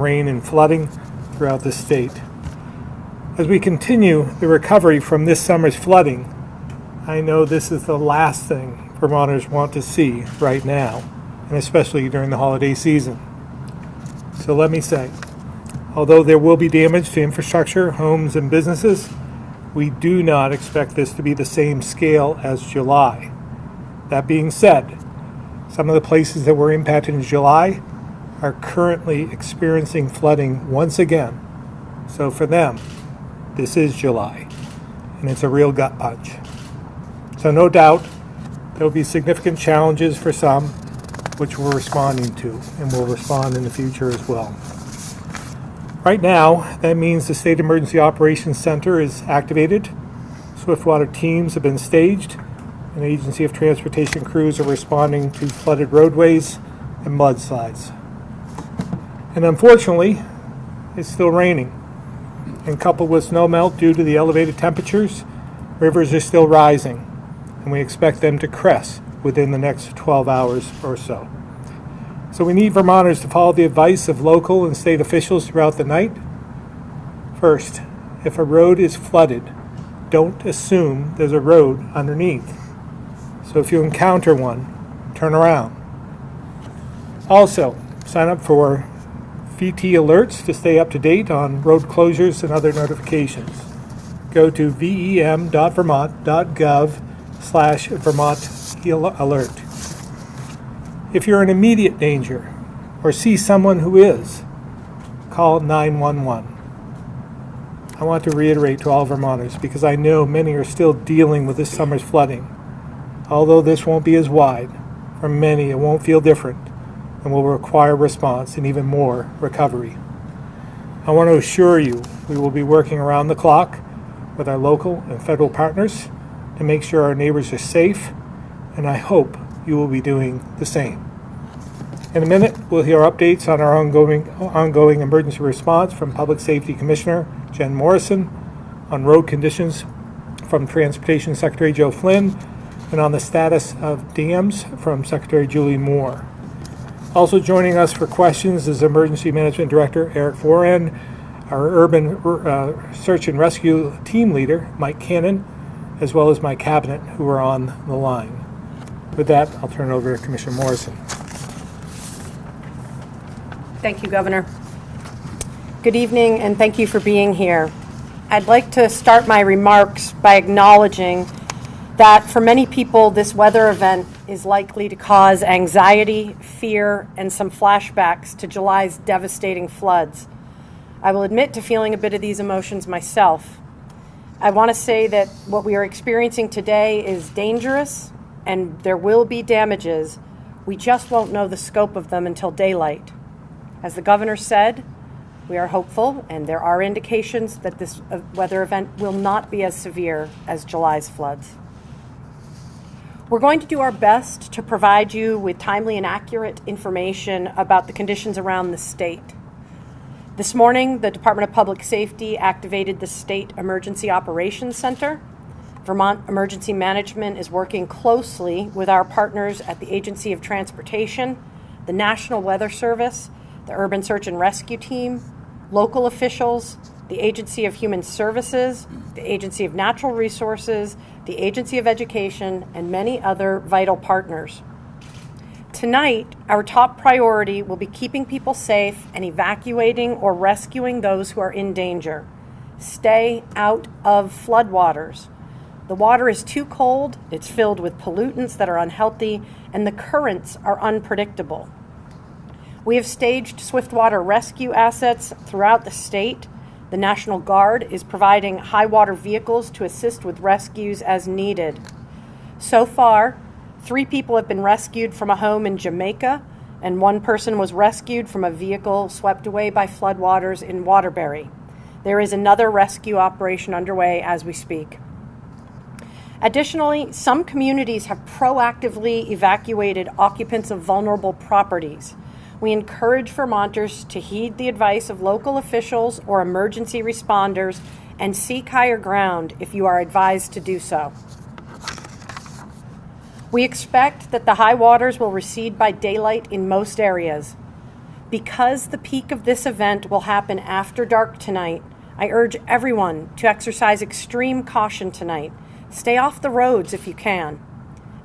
rain and flooding throughout the state. As we continue the recovery from this summer's flooding, I know this is the last thing Vermonters want to see right now, and especially during the holiday season. So let me say, although there will be damage to infrastructure, homes, and businesses, we do not expect this to be the same scale as July. That being said, some of the places that were impacted in July are currently experiencing flooding once again. So for them, this is July, and it's a real gut punch. So no doubt, there will be significant challenges for some, which we're responding to, and will respond in the future as well. Right now, that means the State Emergency Operations Center is activated, swiftwater teams have been staged, and Agency of Transportation crews are responding to flooded roadways and mudslides. And unfortunately, it's still raining. And coupled with snowmelt due to the elevated temperatures, rivers are still rising, and we expect them to crest within the next 12 hours or so. So we need Vermonters to follow the advice of local and state officials throughout the night. First, if a road is flooded, don't assume there's a road underneath. So if you encounter one, turn around. Also, sign up for VT alerts to stay up to date on road closures and other notifications. Go to vem.vermont.gov/Vermont alert. If you're in immediate danger or see someone who is, call 911. I want to reiterate to all Vermonters, because I know many are still dealing with this summer's flooding. Although this won't be as wide, for many it won't feel different and will require response and even more recovery. I want to assure you we will be working around the clock with our local and federal partners to make sure our neighbors are safe, and I hope you will be doing the same. In a minute, we'll hear updates on our ongoing emergency response from Public Safety Commissioner Jen Morrison, on road conditions from Transportation Secretary Joe Flynn, and on the status of dams from Secretary Julie Moore. Also joining us for questions is Emergency Management Director Eric Foran, our Urban Search and Rescue Team Leader Mike Cannon, as well as my cabinet who are on the line. With that, I'll turn it over to Commissioner Morrison. Thank you, Governor. Good evening, and thank you for being here. I'd like to start my remarks by acknowledging that for many people, this weather event is likely to cause anxiety, fear, and some flashbacks to July's devastating floods. I will admit to feeling a bit of these emotions myself. I want to say that what we are experiencing today is dangerous, and there will be damages. We just won't know the scope of them until daylight. As the governor said, we are hopeful, and there are indications that this weather event will not be as severe as July's floods. We're going to do our best to provide you with timely and accurate information about the conditions around the state. This morning, the Department of Public Safety activated the State Emergency Operations Center. Vermont Emergency Management is working closely with our partners at the Agency of Transportation, the National Weather Service, the Urban Search and Rescue Team, local officials, the Agency of Human Services, the Agency of Natural Resources, the Agency of Education, and many other vital partners. Tonight, our top priority will be keeping people safe and evacuating or rescuing those who are in danger. Stay out of floodwaters. The water is too cold, it's filled with pollutants that are unhealthy, and the currents are unpredictable. We have staged swiftwater rescue assets throughout the state. The National Guard is providing high water vehicles to assist with rescues as needed. So far, 3 people have been rescued from a home in Jamaica, and 1 person was rescued from a vehicle swept away by floodwaters in Waterbury. There is another rescue operation underway as we speak. Additionally, some communities have proactively evacuated occupants of vulnerable properties. We encourage Vermonters to heed the advice of local officials or emergency responders and seek higher ground if you are advised to do so. We expect that the high waters will recede by daylight in most areas. Because the peak of this event will happen after dark tonight, I urge everyone to exercise extreme caution tonight. Stay off the roads if you can.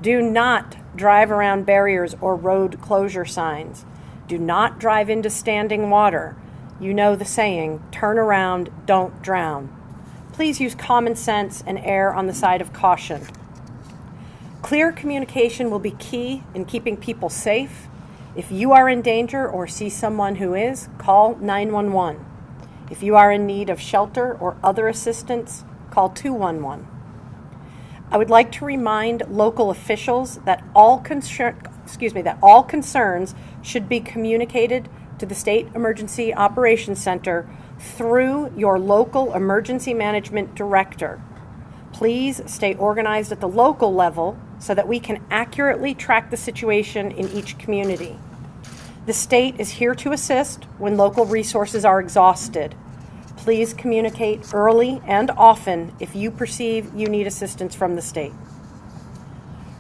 Do not drive around barriers or road closure signs. Do not drive into standing water. You know the saying, turn around, don't drown. Please use common sense and err on the side of caution. Clear communication will be key in keeping people safe. If you are in danger or see someone who is, call 911. If you are in need of shelter or other assistance, call 211. I would like to remind local officials that all concerns should be communicated to the State Emergency Operations Center through your local emergency management director. Please stay organized at the local level so that we can accurately track the situation in each community. The state is here to assist when local resources are exhausted. Please communicate early and often if you perceive you need assistance from the state.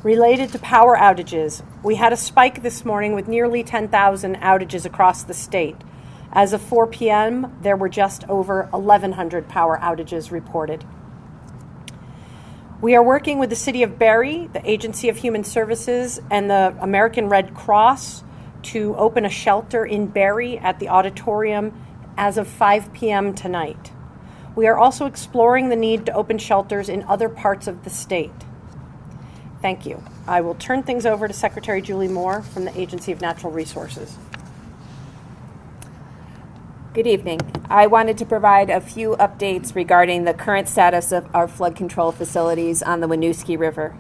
Related to power outages, we had a spike this morning with nearly 10,000 outages across the state. As of 4 p.m., there were just over 1,100 power outages reported. We are working with the City of Barrie, the Agency of Human Services, and the American Red Cross to open a shelter in Barrie at the auditorium as of 5 p.m. tonight. We are also exploring the need to open shelters in other parts of the state. Thank you. I will turn things over to Secretary Julie Moore from the Agency of Natural Resources. Good evening. I wanted to provide a few updates regarding the current status of our flood control facilities on the Winooski River.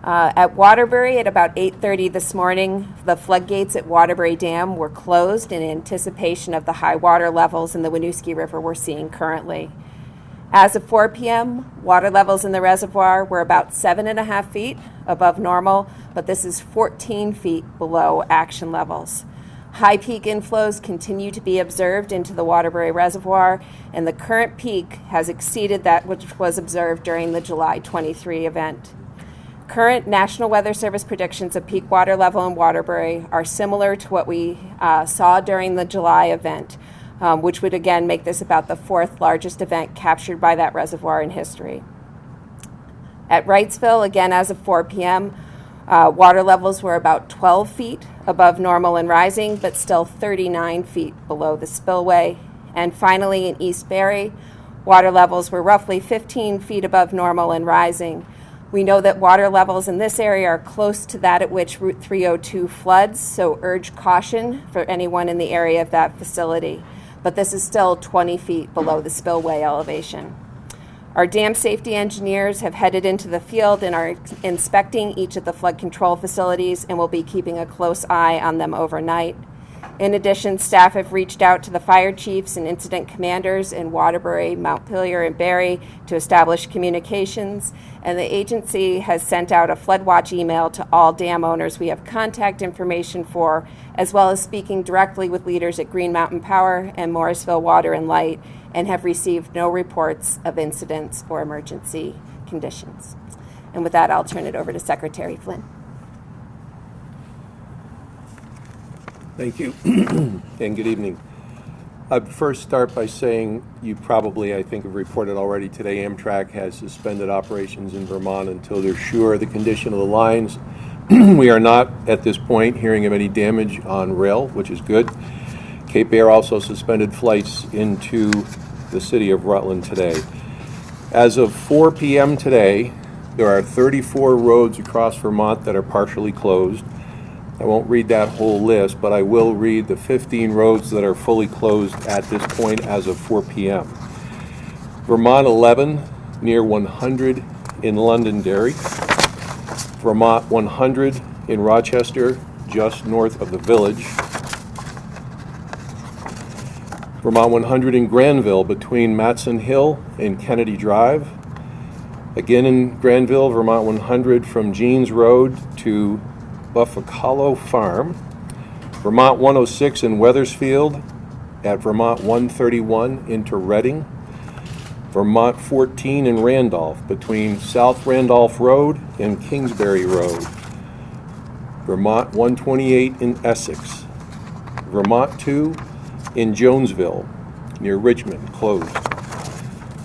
At Waterbury at about 8:30 this morning, the floodgates at Waterbury Dam were closed in anticipation of the high water levels in the Winooski River we're seeing currently. As of 4 p.m., water levels in the reservoir were about 7.5 feet above normal, but this is 14 feet below action levels. High peak inflows continue to be observed into the Waterbury Reservoir, and the current peak has exceeded that which was observed during the July 23 event. Current National Weather Service predictions of peak water level in Waterbury are similar to what we saw during the July event, which would again make this about the fourth largest event captured by that reservoir in history. At Wrightsville, again as of 4 p.m., water levels were about 12 feet above normal and rising, but still 39 feet below the spillway. And finally, in East Barrie, water levels were roughly 15 feet above normal and rising. We know that water levels in this area are close to that at which Route 302 floods, so urge caution for anyone in the area of that facility. But this is still 20 feet below the spillway elevation. Our dam safety engineers have headed into the field and are inspecting each of the flood control facilities and will be keeping a close eye on them overnight. In addition, staff have reached out to the fire chiefs and incident commanders in Waterbury, Montpelier, and Barrie to establish communications, and the agency has sent out a flood watch email to all dam owners we have contact information for, as well as speaking directly with leaders at Green Mountain Power and Morrisville Water and Light, and have received no reports of incidents or emergency conditions. And with that, I'll turn it over to Secretary Flynn. Thank you, and good evening. I'd first start by saying you probably, I think, have reported already today, Amtrak has suspended operations in Vermont until they're sure of the condition of the lines. We are not, at this point, hearing of any damage on rail, which is good. Cape Air also suspended flights into the city of Rutland today. As of 4 p.m. today, there are 34 roads across Vermont that are partially closed. I won't read that whole list, but I will read the 15 roads that are fully closed at this point as of 4 p.m. Vermont 11 near 100 in Londonderry. Vermont 100 in Rochester, just north of the village. Vermont 100 in Granville between Matson Hill and Kennedy Drive. Again in Granville, Vermont 100 from Jeans Road to Buffalo Farm. Vermont 106 in Weathersfield at Vermont 131 into Reading. Vermont 14 in Randolph between South Randolph Road and Kingsbury Road. Vermont 128 in Essex. Vermont 2 in Jonesville, near Richmond, closed.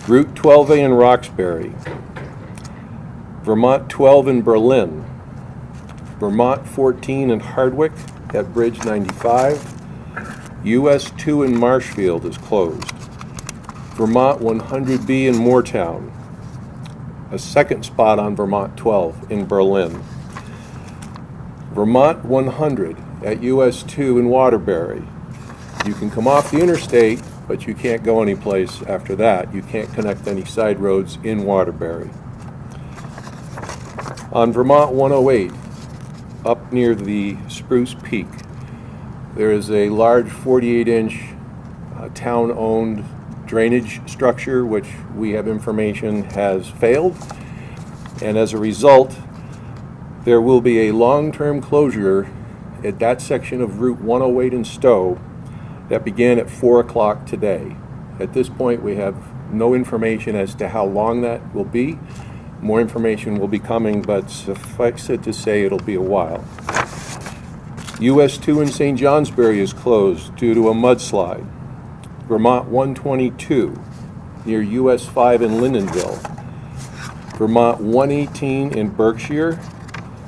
Route 12A in Roxbury. Vermont 12 in Berlin. Vermont 14 in Hardwick at Bridge 95. US 2 in Marshfield is closed. Vermont 100B in Moortown. A second spot on Vermont 12 in Berlin. Vermont 100 at US 2 in Waterbury. You can come off the interstate, but you can't go anyplace after that. You can't connect any side roads in Waterbury. On Vermont 108, up near the Spruce Peak, there is a large 48-inch town-owned drainage structure, which we have information has failed. And as a result, there will be a long-term closure at that section of Route 108 in Stowe that began at 4 o'clock today. At this point, we have no information as to how long that will be. More information will be coming, but suffice it to say it'll be a while. US 2 in St. Johnsbury is closed due to a mudslide. Vermont 122 near US 5 in Lindenville. Vermont 118 in Berkshire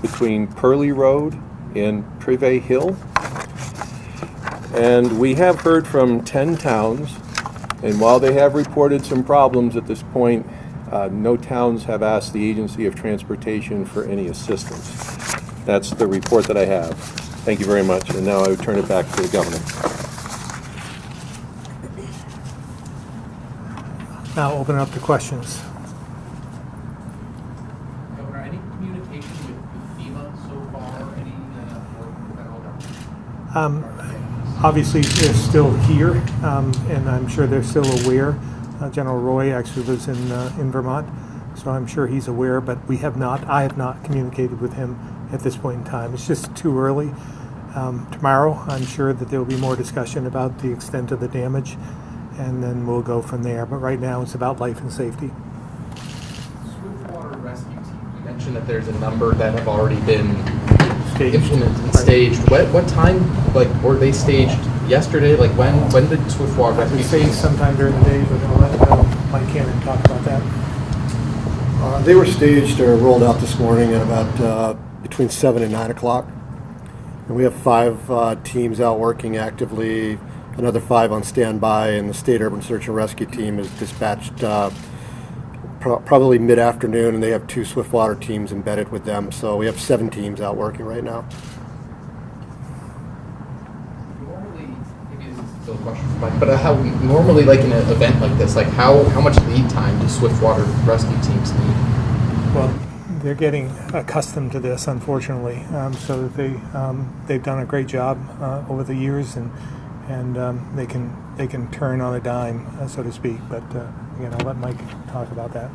between Purley Road and Privé Hill. And we have heard from 10 towns, and while they have reported some problems at this point, no towns have asked the Agency of Transportation for any assistance. That's the report that I have. Thank you very much, and now I would turn it back to the Governor. Now open up to questions. Governor, any communication with FEMA so far? Any work with the federal government? Obviously, they're still here, and I'm sure they're still aware. General Roy actually lives in Vermont, so I'm sure he's aware, but I have not communicated with him at this point in time. It's just too early. Tomorrow, I'm sure that there will be more discussion about the extent of the damage, and then we'll go from there. But right now, it's about life and safety. Swiftwater Rescue Team, you mentioned that there's a number that have already been implemented and Right. staged. What time, were they staged yesterday? When did Swiftwater I would Rescue say Team? sometime during the day, but I'll let Mike Cannon talk about that. They were staged or rolled out this morning at about between 7 and 9 o'clock. And we have 5 teams out working actively, another 5 on standby, and the State Urban Search and Rescue Team is dispatched probably mid-afternoon, and they have 2 Swiftwater teams embedded with them. So we have 7 teams out working right now. Normally, maybe this is still a question for Mike, but how normally, in an event like this, how much lead time do Swiftwater Rescue Teams need? Well, they're getting accustomed to this, unfortunately. So they've done a great job over the years, and they can turn on a dime, so to speak. But again, I'll let Mike talk about that.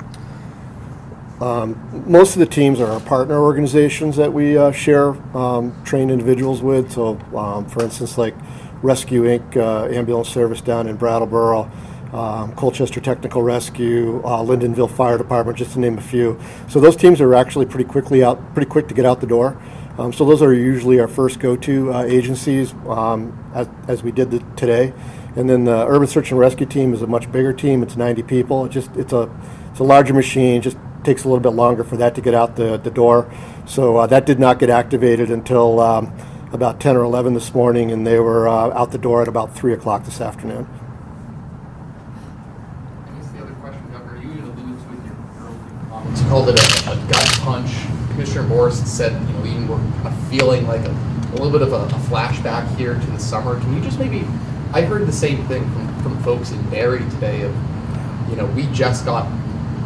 Most of the teams are our partner organizations that we share trained individuals with. So, for instance, like Rescue Inc. Ambulance Service down in Brattleboro, Colchester Technical Rescue, Lindenville Fire Department, just to name a few. So those teams are actually pretty quick to get out the door. So those are usually our first go-to agencies, as we did today. And then the Urban Search and Rescue Team is a much bigger team. It's 90 people. It's a larger machine. Just takes a little bit longer for that to get out the door. So that did not get activated until about 10 or 11 this morning, and they were out the door at about 3 o'clock this afternoon. I guess the other question, Governor, you alluded to in your opening comments. You called it a gut punch. Commissioner Morris said, we were kind of feeling like a little bit of a flashback here to the summer. Can you just maybe, I heard the same thing from folks in Barrie today of, we just got,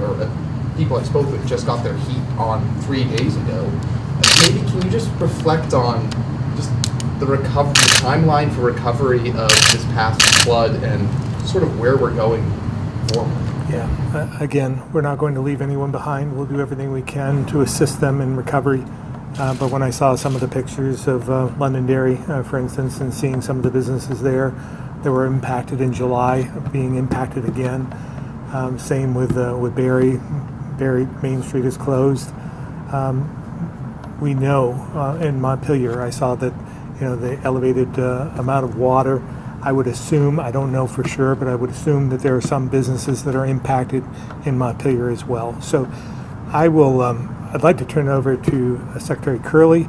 or people I spoke with just got their heat on 3 days ago. Maybe can you just reflect on just the timeline for recovery of this past flood and sort of where we're going forward? Yeah. Again, we're not going to leave anyone behind. We'll do everything we can to assist them in recovery. But when I saw some of the pictures of Londonderry, for instance, and seeing some of the businesses there that were impacted in July, being impacted again. Same with Barrie. Barrie Main Street is closed. We know in Montpelier, I saw that the elevated amount of water. I would assume, I don't know for sure, but I would assume that there are some businesses that are impacted in Montpelier as well. So I'd like to turn it over to Secretary Curley.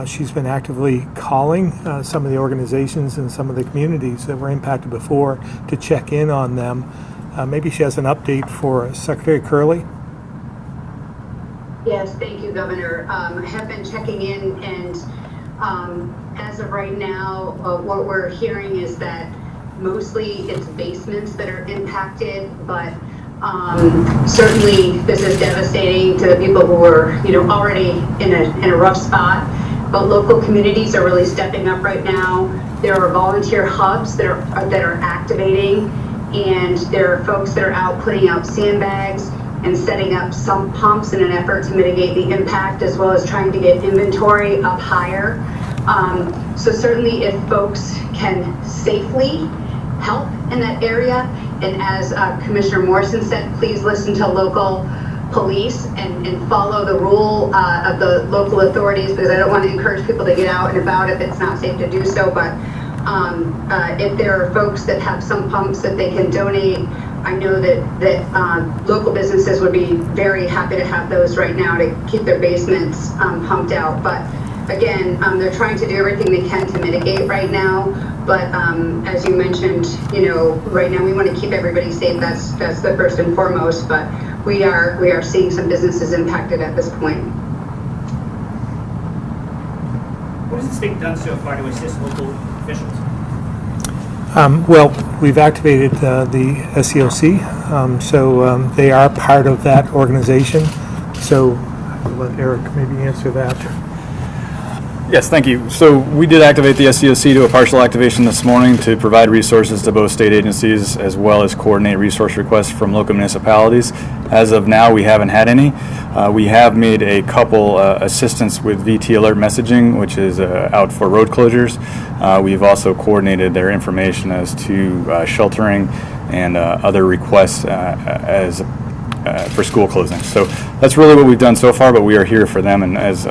She's been actively calling some of the organizations and some of the communities that were impacted before to check in on them. Maybe she has an update for Secretary Curley. Yes, thank you, Governor. I have been checking in, and as of right now, what we're hearing is that mostly it's basements that are impacted, but certainly this is devastating to the people who are, already in a rough spot. But local communities are really stepping up right now. There are volunteer hubs that are activating, and there are folks that are out putting out sandbags and setting up sump pumps in an effort to mitigate the impact, as well as trying to get inventory up higher. So certainly if folks can safely help in that area, and as Commissioner Morrison said, please listen to local police and follow the rule of the local authorities, because I don't want to encourage people to get out and about if it's not safe to do so. But if there are folks that have some pumps that they can donate, I know that local businesses would be very happy to have those right now to keep their basements pumped out. But again, they're trying to do everything they can to mitigate right now. But as you mentioned, right now we want to keep everybody safe. That's the first and foremost. But we are seeing some businesses impacted at this point. What has the state done so far to assist local officials? Well, we've activated the SEOC, so they are part of that organization. So I'll let Eric maybe answer that. Yes, thank you. So we did activate the SCOC to a partial activation this morning to provide resources to both state agencies as well as coordinate resource requests from local municipalities. As of now, we haven't had any. We have made a couple assistance with VT alert messaging, which is out for road closures. We've also coordinated their information as to sheltering and other requests for school closings. So that's really what we've done so far, but we are here for them. And as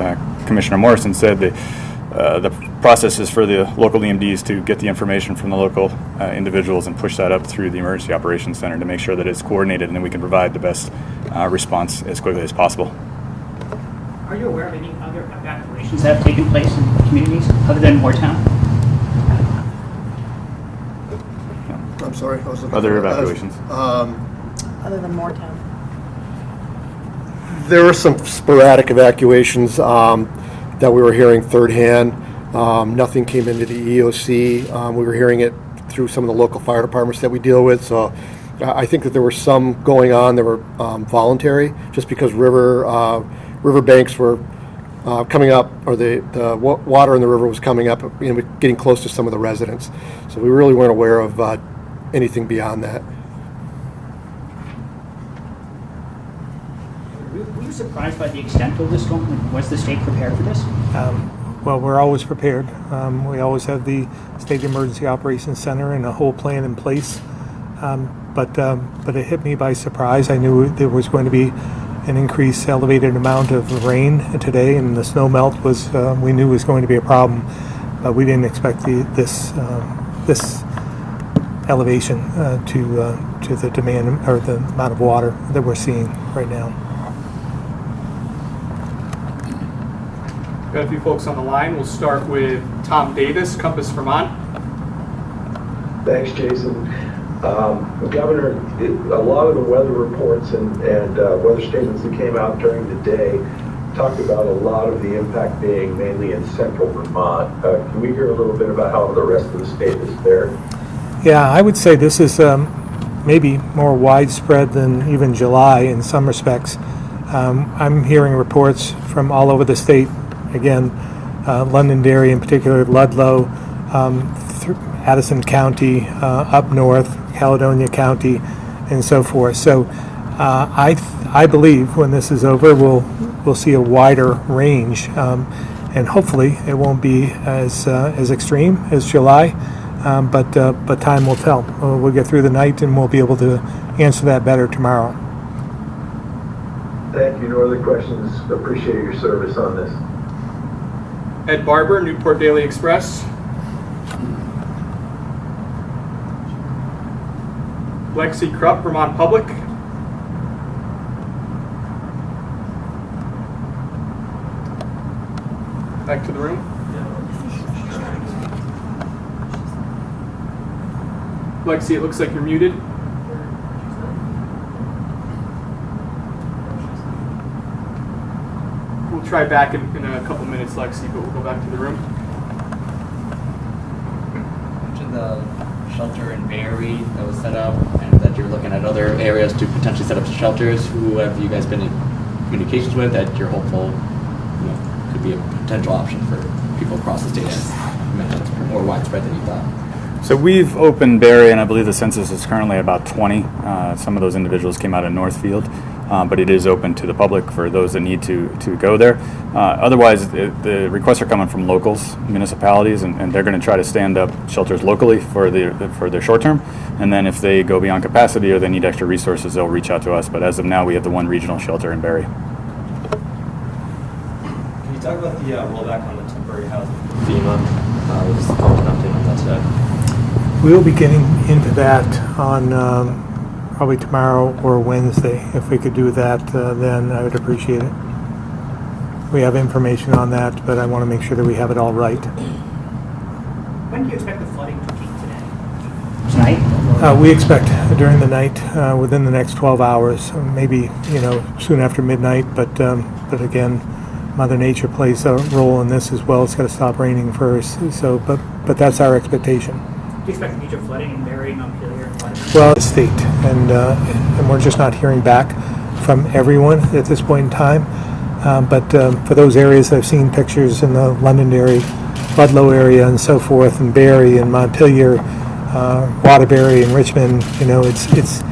Commissioner Morrison said, the process is for the local EMDs to get the information from the local individuals and push that up through the Emergency Operations Center to make sure that it's coordinated and then we can provide the best response as quickly as possible. Are you aware of any other evacuations that have taken place in communities other than Moortown? I'm sorry. I was looking Other for- evacuations? Other than Moortown. There were some sporadic evacuations that we were hearing third hand. Nothing came into the EOC. We were hearing it through some of the local fire departments that we deal with. So I think that there were some going on that were voluntary, just because river banks were coming up, or the water in the river was coming up, getting close to some of the residents. So we really weren't aware of anything beyond that. Were you surprised by the extent of this storm? Was the state prepared for this? Well, we're always prepared. We always have the State Emergency Operations Center and a whole plan in place. But it hit me by surprise. I knew there was going to be an increased elevated amount of rain today, and the snow melt was we knew was going to be a problem. But we didn't expect this elevation to the demand or the amount of water that we're seeing right now. Got a few folks on the line. We'll start with Tom Davis, Compass, Vermont. Thanks, Jason. Governor, a lot of the weather reports and weather statements that came out during the day talked about a lot of the impact being mainly in central Vermont. Can we hear a little bit about how the rest of the state is there? Yeah, I would say this is maybe more widespread than even July in some respects. I'm hearing reports from all over the state. Again, Londonderry in particular, Ludlow, Addison County, up north, Caledonia County, and so forth. So I believe when this is over, we'll see a wider range, and hopefully it won't be as extreme as July. But time will tell. We'll get through the night, and we'll be able to answer that better tomorrow. Thank you. No other questions. Appreciate your service on this. Ed Barber, Newport Daily Express. Lexi Krupp, Vermont Public. Back to the room. Lexi, it looks like you're muted. We'll try back in a couple minutes, Lexi, but we'll go back to the room. To the shelter in Barry that was set up, and that you're looking at other areas to potentially set up shelters. Who have you guys been in communications with that you're hopeful, could be a potential option for people across the state? As you mentioned, it's more widespread than you thought. So we've opened Barry, and I believe the census is currently about 20. Some of those individuals came out of Northfield, but it is open to the public for those that need to go there. Otherwise, the requests are coming from locals, municipalities, and they're going to try to stand up shelters locally for their short term. And then if they go beyond capacity or they need extra resources, they'll reach out to us. But as of now, we have the one regional shelter in Barry. Can you talk about the rollback on the temporary housing FEMA? Just following an update on that today. We'll be getting into that on probably tomorrow or Wednesday. If we could do that, then I would appreciate it. We have information on that, but I want to make sure that we have it all right. When do you expect the flooding to peak today? Tonight? We expect during the night, within the next 12 hours, maybe soon after midnight. But again, Mother Nature plays a role in this as well. It's got to stop raining first. So, but that's our expectation. Do you expect major flooding in Barry, Montpelier, and Waterbury? Well, the state, and we're just not hearing back from everyone at this point in time. But for those areas, I've seen pictures in the Londonderry, Ludlow area, and so forth, and Barry and Montpelier, Waterbury and Richmond. It's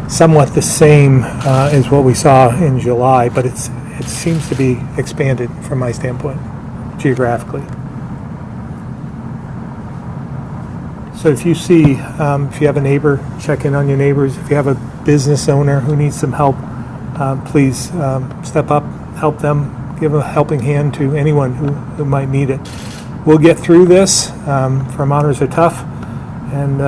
somewhat the same as what we saw in July, but it seems to be expanded from my standpoint, geographically. So if you see, if you have a neighbor, check in on your neighbors. If you have a business owner who needs some help, please step up, help them, give a helping hand to anyone who might need it. We'll get through this. Vermonters are tough, and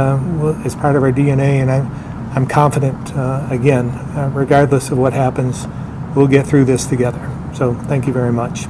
it's part of our DNA, and I'm confident, again, regardless of what happens, we'll get through this together. So thank you very much.